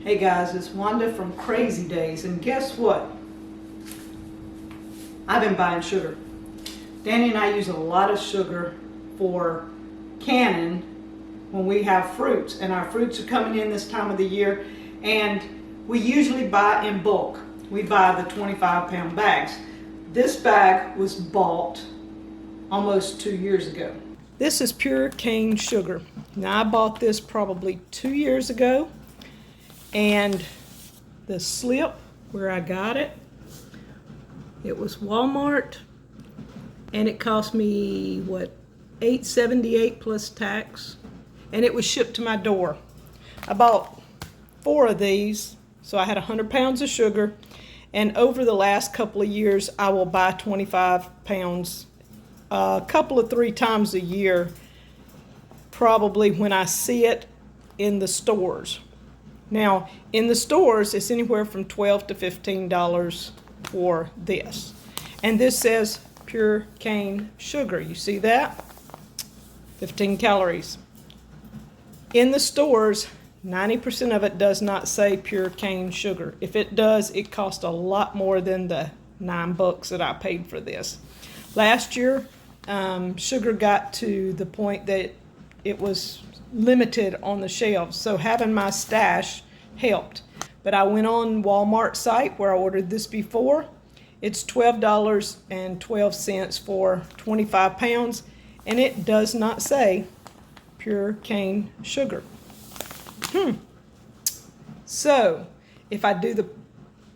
Hey guys, it's Wanda from Crazy Days, and guess what? I've been buying sugar. Danny and I use a lot of sugar for canning when we have fruits, and our fruits are coming in this time of the year, and we usually buy in bulk. We buy the 25-pound bags. This bag was bought almost 2 years ago. This is pure cane sugar. Now I bought this probably 2 years ago, and the slip where I got it, it was Walmart, and it cost me what, $8.78 plus tax, and it was shipped to my door. I bought 4 of these, so I had 100 pounds of sugar, and over the last couple of years I will buy 25 pounds a couple of 3 times a year, probably when I see it in the stores. Now, in the stores, it's anywhere from $12 to $15 for this. And this says pure cane sugar. You see that? 15 calories. In the stores, 90% of it does not say pure cane sugar. If it does, it costs a lot more than the $9 that I paid for this. Last year, sugar got to the point that it was limited on the shelves, so having my stash helped. But I went on Walmart site where I ordered this before. It's $12.12 for 25 pounds, and it does not say pure cane sugar. So if I do the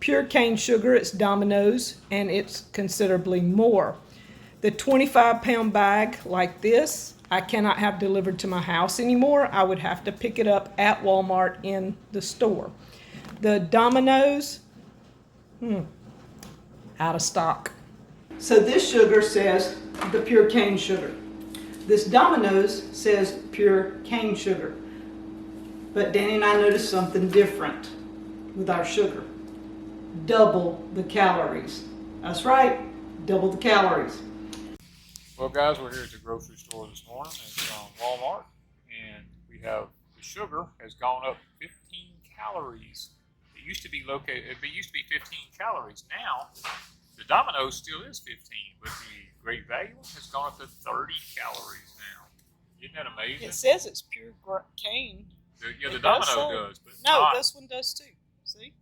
pure cane sugar, it's Domino's, and it's considerably more. The 25-pound bag like this, I cannot have delivered to my house anymore. I would have to pick it up at Walmart in the store. The Domino's, out of stock. So this sugar says the pure cane sugar. This Domino's says pure cane sugar. But Danny and I noticed something different with our sugar. Double the calories. That's right, double the calories. Well, guys, we're here at the grocery store this morning. It's Walmart, and we have the sugar has gone up 15 calories. It used to be 15 calories. Now, the Domino's still is 15, but the Great Value has gone up to 30 calories now. Isn't that amazing? It says it's pure cane. The Domino does, but no, not. This one does too. See?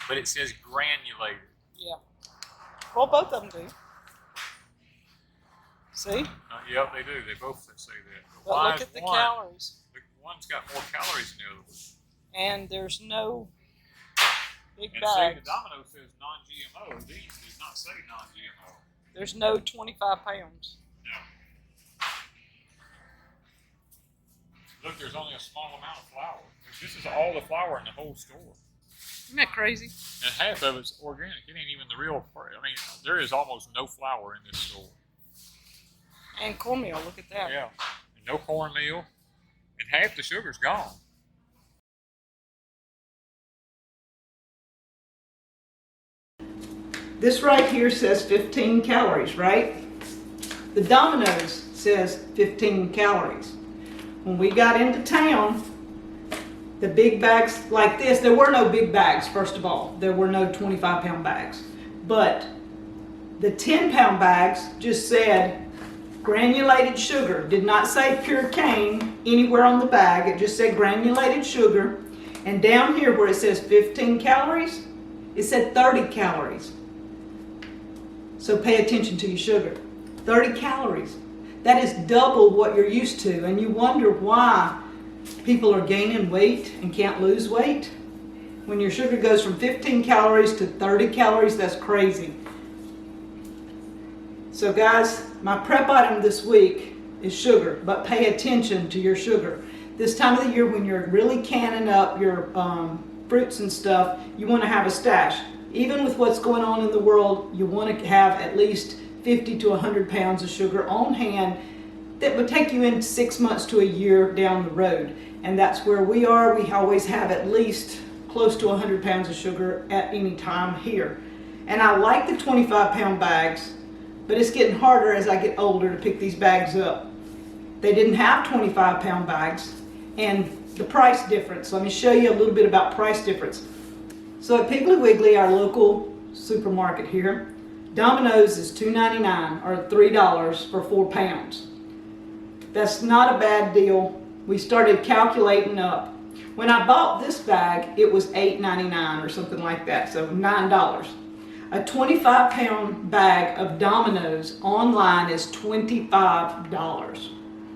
But it says granulated. Yeah. Well, both of them do. See? Yep, they do. They both say that. But look at the calories. One's got more calories than the other one. And there's no big and bags. See, the Domino says non-GMO. These does not say non-GMO. There's no 25 pounds. No. Look, there's only a small amount of flour. This is all the flour in the whole store. Isn't that crazy? And half of it's organic. It ain't even the real. I mean, there is almost no flour in this store. And cornmeal, look at that. Yeah, and no cornmeal, and half the sugar's gone. This right here says 15 calories, right? The Domino's says 15 calories. When we got into town, the big bags like this, there were no big bags, first of all. There were no 25-pound bags. But the 10-pound bags just said granulated sugar. Did not say pure cane anywhere on the bag. It just said granulated sugar. And down here where it says 15 calories, it said 30 calories. So pay attention to your sugar. 30 calories. That is double what you're used to. And you wonder why people are gaining weight and can't lose weight. When your sugar goes from 15 calories to 30 calories, that's crazy. So guys, my prep item this week is sugar, but pay attention to your sugar. This time of the year when you're really canning up your fruits and stuff, you want to have a stash. Even with what's going on in the world, you want to have at least 50 to 100 pounds of sugar on hand that would take you in 6 months to a year down the road. And that's where we are. We always have at least close to 100 pounds of sugar at any time here. And I like the 25-pound bags, but it's getting harder as I get older to pick these bags up. They didn't have 25-pound bags, and the price difference. Let me show you a little bit about price difference. So at Piggly Wiggly, our local supermarket here, Domino's is $2.99 or $3 for 4 pounds. That's not a bad deal. We started calculating up. When I bought this bag, it was $8.99 or something like that, so $9. A 25-pound bag of Domino's online is $25.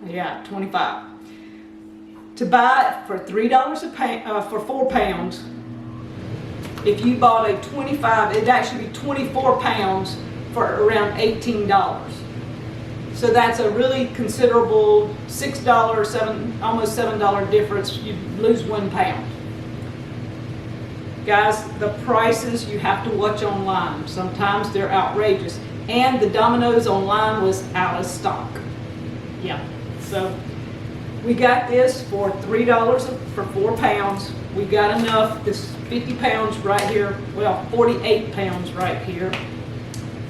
Yeah, 25. To buy it for $3 a pound, for 4 pounds, if you bought a 25, it'd actually be 24 pounds for around $18. So that's a really considerable $6, almost $7 difference. You lose 1 pound. Guys, the prices you have to watch online. Sometimes they're outrageous. And the Domino's online was out of stock. Yeah, so we got this for $3 for 4 pounds. We got enough, this 50 pounds right here, well, 48 pounds right here.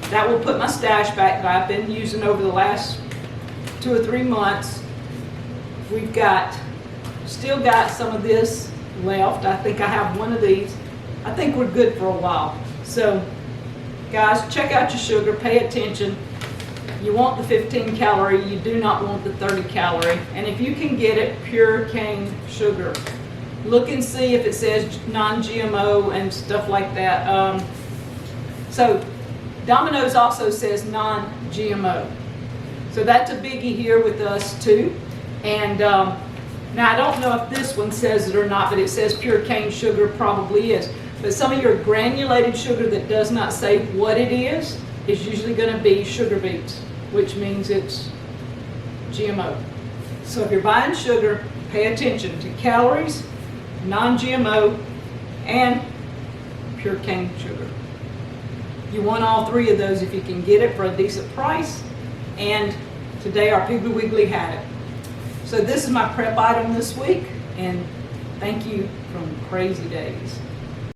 That will put my stash back that I've been using over the last 2 or 3 months. We've still got some of this left. I think I have one of these. I think we're good for a while. So, guys, check out your sugar, pay attention. You want the 15 calorie, you do not want the 30 calorie. And if you can get it, pure cane sugar. Look and see if it says non-GMO and stuff like that. So Domino's also says non-GMO. So that's a biggie here with us too. And now I don't know if this one says it or not, but it says pure cane sugar, probably is. But some of your granulated sugar that does not say what it is usually going to be sugar beets, which means it's GMO. So if you're buying sugar, pay attention to calories, non-GMO, and pure cane sugar. You want all 3 of those if you can get it for a decent price, and today our Piggly Wiggly had it. So this is my prep item this week, and thank you from Crazy Days.